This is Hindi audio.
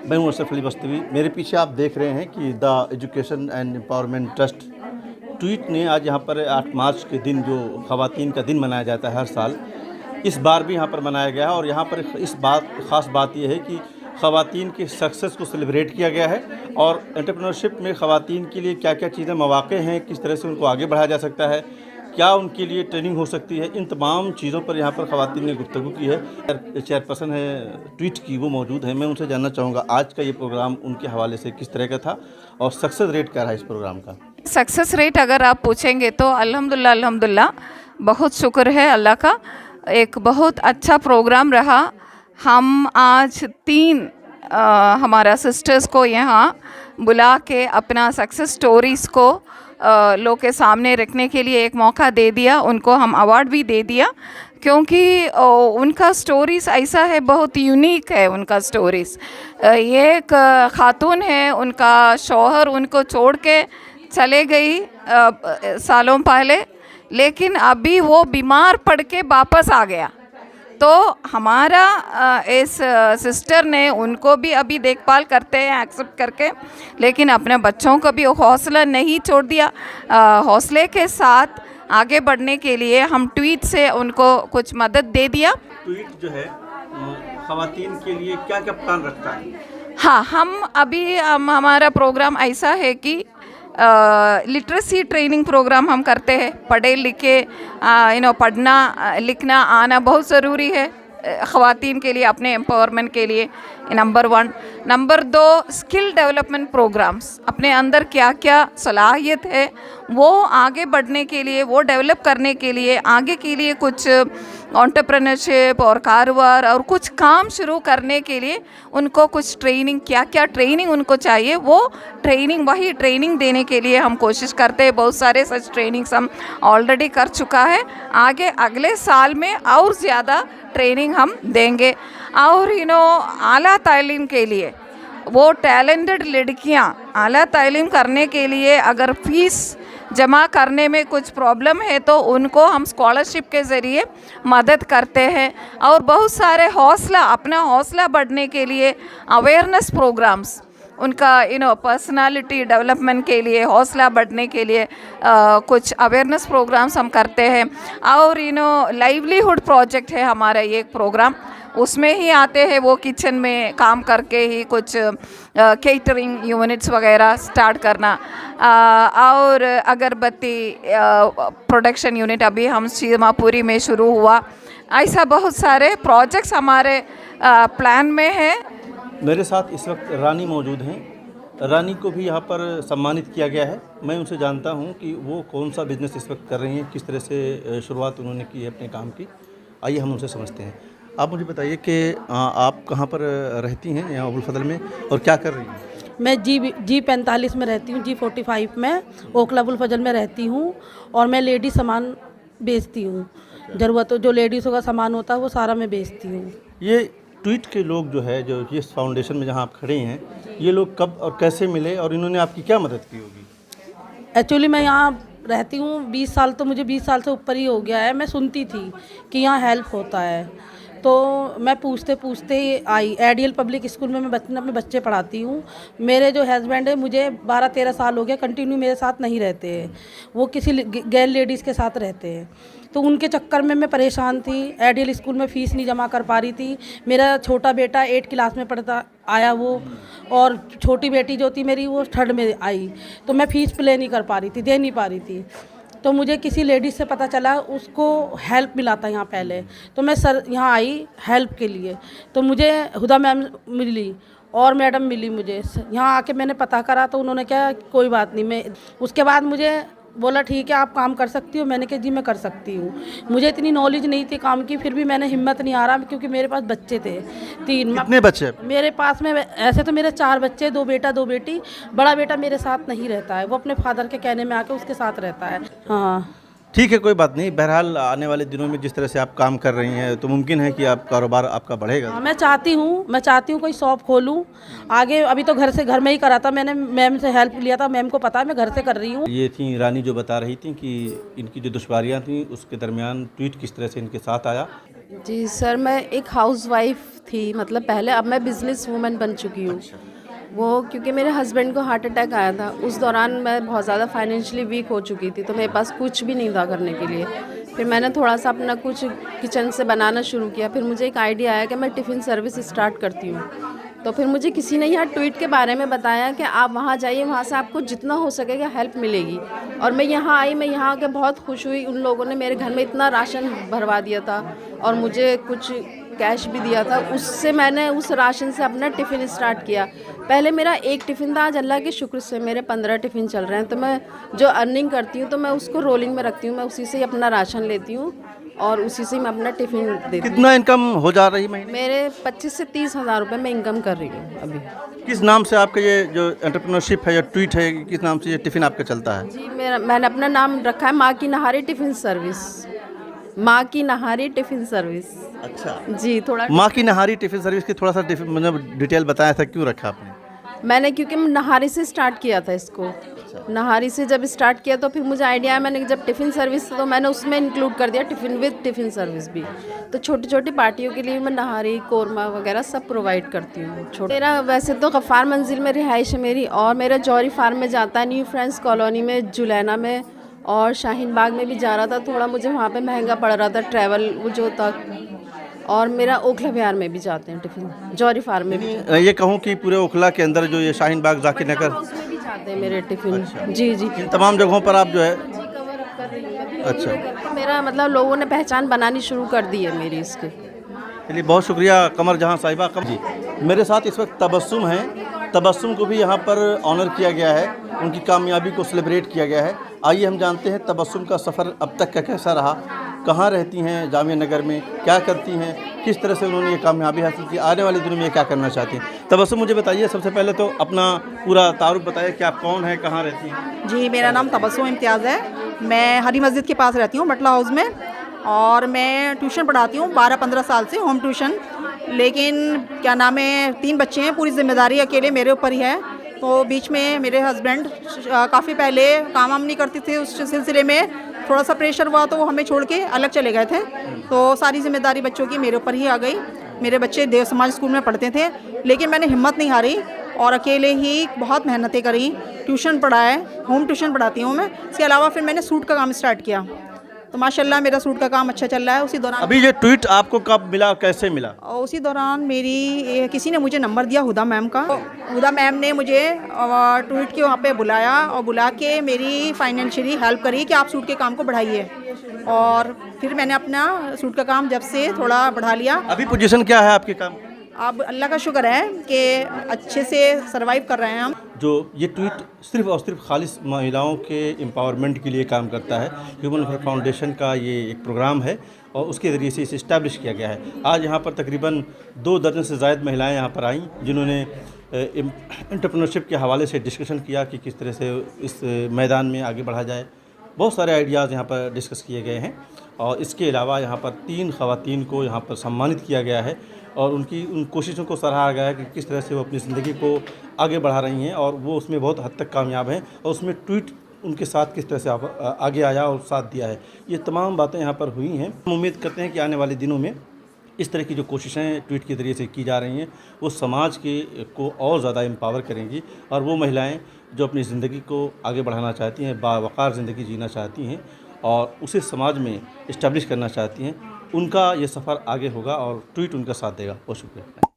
मैं हूं अशरफ अली बस्तवी। मेरे पीछे आप देख रहे हैं कि the education and empowerment trust tweet ने आज यहाँ पर 8 मार्च के दिन जो ख़वातीन का दिन मनाया जाता है हर साल, इस बार भी यहाँ पर मनाया गया है। और यहाँ पर ख़ास बात यह है कि ख़वातीन की सक्सेस को सेलिब्रेट किया गया है और एंटरप्रेन्योरशिप में ख़वातीन के लिए क्या क्या चीज़ें मौक़े हैं, किस तरह से उनको आगे बढ़ाया जा सकता है, क्या उनके लिए ट्रेनिंग हो सकती है, इन तमाम चीज़ों पर यहाँ पर ख़वातीन ने गुफ्तगू की है। चेयरपर्सन है ट्वीट की, वो मौजूद है। मैं उनसे जानना चाहूँगा आज का ये प्रोग्राम उनके हवाले से किस तरह का था और सक्सेस रेट क्या रहा इस प्रोग्राम का। सक्सेस रेट अगर आप पूछेंगे तो अल्हम्दुलिल्लाह बहुत शुक्र है अल्लाह का, एक बहुत अच्छा प्रोग्राम रहा। हम आज 3 हमारा सिस्टर्स को यहाँ बुला के अपना सक्सेस स्टोरीज़ को लोग के सामने रखने के लिए एक मौका दे दिया। उनको हम अवार्ड भी दे दिया क्योंकि उनका स्टोरीज़ ऐसा है, बहुत यूनिक है उनका स्टोरीज़। ये एक खातून है, उनका शौहर उनको छोड़ के चले गई सालों पहले, लेकिन अभी वो बीमार पड़ के वापस आ गया। तो हमारा इस सिस्टर ने उनको भी अभी देखभाल करते हैं एक्सेप्ट करके, लेकिन अपने बच्चों को भी हौसला नहीं छोड़ दिया। हौसले के साथ आगे बढ़ने के लिए हम ट्वीट से उनको कुछ मदद दे दिया। ट्वीट जो है ख़वातीन के लिए क्या क्या प्लान रखता है? हाँ, हमारा प्रोग्राम ऐसा है कि लिटरेसी ट्रेनिंग प्रोग्राम हम करते हैं। पढ़े लिखे पढ़ना लिखना आना बहुत ज़रूरी है ख़वातीन के लिए, अपने एम्पावरमेंट के लिए, number 1। Number 2, skill development programs. अपने अंदर क्या क्या सलाहियत है वो आगे बढ़ने के लिए, वो डेवलप करने के लिए, आगे के लिए कुछ एंटरप्रेन्योरशिप और कारोबार और कुछ काम शुरू करने के लिए उनको कुछ ट्रेनिंग, क्या क्या ट्रेनिंग उनको चाहिए वो वही ट्रेनिंग देने के लिए हम कोशिश करते हैं। बहुत सारे सच ट्रेनिंग्स हम ऑलरेडी कर चुका है। आगे अगले साल में और ज़्यादा ट्रेनिंग हम देंगे। और आला तालीम के लिए वो टैलेंटेड लड़कियां आला तालीम करने के लिए अगर फ़ीस जमा करने में कुछ प्रॉब्लम है तो उनको हम स्कॉलरशिप के ज़रिए मदद करते हैं। और बहुत सारे अपना हौसला बढ़ने के लिए अवेयरनेस प्रोग्राम्स, उनका पर्सनालिटी डेवलपमेंट के लिए, हौसला बढ़ने के लिए कुछ अवेयरनेस प्रोग्राम्स हम करते हैं। और लाइवलीहुड प्रोजेक्ट है हमारा ये एक प्रोग्राम, उसमें ही आते हैं वो किचन में काम करके ही कुछ केटरिंग यूनिट्स वगैरह स्टार्ट करना, और अगरबत्ती प्रोडक्शन यूनिट अभी हम सीमापुरी में शुरू हुआ। ऐसा बहुत सारे प्रोजेक्ट्स हमारे प्लान में है। मेरे साथ इस वक्त रानी मौजूद हैं। रानी को भी यहाँ पर सम्मानित किया गया है। मैं उनसे जानता हूँ कि वो कौन सा बिज़नेस इस वक्त कर रही हैं, किस तरह से शुरुआत उन्होंने की है अपने काम की। आइए हम उनसे समझते हैं। आप मुझे बताइए कि आप कहाँ पर रहती हैं यहाँ अबुल फजल में और क्या कर रही हैं? मैं G45 में रहती हूँ, G45 में ओखला अबुल फजल में रहती हूँ और मैं लेडी सामान बेचती हूँ। ज़रूरत जो लेडीज़ों का सामान होता है वो सारा मैं बेचती हूँ। ये ट्वीट के लोग जो है, जो इस फाउंडेशन में जहाँ आप खड़े हैं, ये लोग कब और कैसे मिले और इन्होंने आपकी क्या मदद की होगी? एक्चुअली मैं यहाँ रहती हूँ 20 साल, तो मुझे 20 साल से ऊपर ही हो गया है। मैं सुनती थी कि यहाँ हेल्प होता है, तो मैं पूछते पूछते आई। आइडियल पब्लिक स्कूल में मैं अपने बच्चे पढ़ाती हूँ। मेरे जो हस्बैंड है, मुझे 12-13 साल हो गया कंटिन्यू मेरे साथ नहीं रहते हैं, वो किसी गैर लेडीज़ के साथ रहते हैं। तो उनके चक्कर में मैं परेशान थी। आइडियल स्कूल में फ़ीस नहीं जमा कर पा रही थी। मेरा छोटा बेटा 8 क्लास में पढ़ता आया वो, और छोटी बेटी जो थी मेरी वो 3rd में आई। तो मैं फ़ीस प्ले नहीं कर पा रही थी, दे नहीं पा रही थी। तो मुझे किसी लेडीज़ से पता चला, उसको हेल्प मिला था यहाँ पहले, तो मैं यहाँ आई हेल्प के लिए। तो मुझे हुदा मैम मिली और मैडम मिली मुझे। यहाँ आके मैंने पता करा तो उन्होंने क्या, कोई बात नहीं। मैं उसके बाद मुझे बोला ठीक है आप काम कर सकती हो। मैंने कहा जी मैं कर सकती हूँ। मुझे इतनी नॉलेज नहीं थी काम की, फिर भी मैंने हिम्मत नहीं आ रहा क्योंकि मेरे पास बच्चे थे 3। कितने बच्चे मेरे पास में? ऐसे तो मेरे 4 बच्चे, 2 बेटा 2 बेटी। बड़ा बेटा मेरे साथ नहीं रहता है, वो अपने फादर के कहने में आके उसके साथ रहता है। हाँ ठीक है, कोई बात नहीं। बहरहाल आने वाले दिनों में जिस तरह से आप काम कर रही हैं तो मुमकिन है कि आप कारोबार आपका बढ़ेगा। हाँ, मैं चाहती हूँ कोई शॉप खोलूँ आगे। अभी तो घर में ही करा था, मैंने मैम से हेल्प लिया था, मैम को पता है मैं घर से कर रही हूँ। ये थी रानी जो बता रही थी कि इनकी जो दुश्वारियाँ थी उसके दरमियान ट्वीट किस तरह से इनके साथ आया। जी सर, मैं एक हाउसवाइफ थी, मतलब पहले, अब मैं बिजनेस वूमन बन चुकी हूँ। वो क्योंकि मेरे हस्बैंड को हार्ट अटैक आया था, उस दौरान मैं बहुत ज़्यादा फाइनेंशियली वीक हो चुकी थी, तो मेरे पास कुछ भी नहीं था करने के लिए। फिर मैंने थोड़ा सा अपना कुछ किचन से बनाना शुरू किया। फिर मुझे एक आइडिया आया कि मैं टिफ़िन सर्विस स्टार्ट करती हूँ। तो फिर मुझे किसी ने यहाँ ट्वीट के बारे में बताया कि आप वहाँ जाइए, वहाँ से आपको जितना हो सकेगा हेल्प मिलेगी। और मैं यहाँ आई, मैं यहाँ आके बहुत खुश हुई। उन लोगों ने मेरे घर में इतना राशन भरवा दिया था और मुझे कुछ कैश भी दिया था। उससे मैंने उस राशन से अपना टिफ़िन स्टार्ट किया। पहले मेरा एक टिफ़िन था, आज अल्लाह के शुक्र से मेरे 15 टिफ़िन चल रहे हैं। तो मैं जो अर्निंग करती हूँ तो मैं उसको रोलिंग में रखती हूँ, मैं उसी से ही अपना राशन लेती हूँ और उसी से मैं अपना टिफ़िन देती हूँ। कितना इनकम हो जा रही महीने? मेरे 25 से 30 हज़ार रुपये मैं इनकम कर रही हूँ अभी। किस नाम से आपका ये जो एंटरप्रेन्योरशिप है या ट्वीट है, किस नाम से ये टिफ़िन आपका चलता है? जी, मैंने अपना नाम रखा है माँ की नहारी टिफ़िन सर्विस। माँ की नहारी टिफ़िन सर्विस। अच्छा, जी, थोड़ा माँ की नहारी टिफ़िन सर्विस की थोड़ा सा मतलब डिटेल बताया था, क्यों रखा आपने? मैंने क्योंकि नहारी से स्टार्ट किया था इसको। नहारी से जब स्टार्ट किया तो फिर मुझे आइडिया आया, मैंने जब टिफ़िन सर्विस, तो मैंने उसमें इंक्लूड कर दिया टिफ़िन विद टिफ़िन सर्विस भी। तो छोटी छोटी पार्टियों के लिए मैं नहारी, कोरमा वगैरह सब प्रोवाइड करती हूँ। मेरा वैसे तो गफ़ार मंजिल में रिहाइश है मेरी, और मेरा जौहरी फार्म में जाता है, न्यू फ्रेंड्स कॉलोनी में, जुलैना में और शाहीन बाग में भी जा रहा था। थोड़ा मुझे वहाँ पे महंगा पड़ रहा था ट्रैवल वो जो था। और मेरा ओखला विहार में भी जाते हैं टिफ़िन, जौहरी फार्म में भी ये कहूँ कि पूरे ओखला के अंदर जो ये शाहीन बाग, जाकिर नगर, उसमें भी जाते हैं मेरे टिफ़िन। जी जी, इन तमाम जगहों पर आप जो है कवर अप कर रही हूँ मैं भी। अच्छा। तो मेरा मतलब लोगों ने पहचान बनानी शुरू कर दी है मेरी इसके। चलिए, बहुत शुक्रिया कमर जहाँ साहिबा जी। मेरे साथ इस वक्त तबस्सुम हैं। तबस्सुम को भी यहाँ पर ऑनर किया गया है, उनकी कामयाबी को सेलिब्रेट किया गया है। आइए हम जानते हैं तबस्सुम का सफ़र अब तक का कैसा रहा, कहाँ रहती हैं जामिया नगर में, क्या करती हैं, किस तरह से उन्होंने ये कामयाबी हासिल की, आने वाले दिनों में ये क्या करना चाहती हैं। तबस्सुम, मुझे बताइए सबसे पहले तो अपना पूरा तारुफ बताइए कि आप कौन हैं, कहाँ रहती हैं? जी, मेरा नाम तबस्सुम इम्तियाज़ है। मैं हरी मस्जिद के पास रहती हूँ, बटला हाउस में, और मैं ट्यूशन पढ़ाती हूँ 12-15 साल से, होम ट्यूशन। लेकिन क्या नाम है, 3 बच्चे हैं, पूरी जिम्मेदारी अकेले मेरे ऊपर ही है। तो बीच में मेरे हस्बैंड काफ़ी पहले काम वाम नहीं करते थे, उस सिलसिले में थोड़ा सा प्रेशर हुआ तो वो हमें छोड़ के अलग चले गए थे। तो सारी जिम्मेदारी बच्चों की मेरे ऊपर ही आ गई। मेरे बच्चे देव समाज स्कूल में पढ़ते थे, लेकिन मैंने हिम्मत नहीं हारी और अकेले ही बहुत मेहनतें करी, ट्यूशन पढ़ाए, होम ट्यूशन पढ़ाती हूँ मैं। इसके अलावा फिर मैंने सूट का काम स्टार्ट किया, तो माशाल्लाह मेरा सूट का काम अच्छा चल रहा है। उसी दौरान अभी ये ट्वीट आपको कब मिला, कैसे मिला? और उसी दौरान किसी ने मुझे नंबर दिया, हुदा मैम का। हुदा मैम ने मुझे ट्वीट के वहाँ पे बुलाया और बुला के मेरी फाइनेंशियली हेल्प करी कि आप सूट के काम को बढ़ाइए। और फिर मैंने अपना सूट का काम जब से थोड़ा बढ़ा लिया। अभी पोजीशन क्या है आपके काम? अब अल्लाह का शुक्र है कि अच्छे से सर्वाइव कर रहे हैं हम। जो ये ट्वीट सिर्फ और सिर्फ खालिस महिलाओं के एम्पावरमेंट के लिए काम करता है। ह्यूमन वेलफेयर फाउंडेशन का ये एक प्रोग्राम है और उसके ज़रिए से इसे इस्टेब्लिश किया गया है। आज यहाँ पर तकरीबन 2 दर्जन से ज़ायद महिलाएं यहाँ पर आईं, जिन्होंने एंटरप्रेन्योरशिप के हवाले से डिस्कशन किया कि किस तरह से इस मैदान में आगे बढ़ा जाए। बहुत सारे आइडियाज़ यहाँ पर डिस्कस किए गए हैं और इसके अलावा यहाँ पर 3 ख़वातीन को यहाँ पर सम्मानित किया गया है और उन कोशिशों को सराहा गया है कि किस तरह से वो अपनी ज़िंदगी को आगे बढ़ा रही हैं और वो उसमें बहुत हद तक कामयाब हैं और उसमें ट्वीट उनके साथ किस तरह से आगे आया और साथ दिया है। ये तमाम बातें यहाँ पर हुई हैं। हम उम्मीद करते हैं कि आने वाले दिनों में इस तरह की जो कोशिशें ट्वीट के ज़रिए से की जा रही हैं वो समाज को और ज़्यादा एम्पावर करेंगी और वो महिलाएं जो अपनी ज़िंदगी को आगे बढ़ाना चाहती हैं, बावक़ार ज़िंदगी जीना चाहती हैं और उसे समाज में इस्टेब्लिश करना चाहती हैं, उनका ये सफ़र आगे होगा और ट्वीट उनका साथ देगा। बहुत शुक्रिया।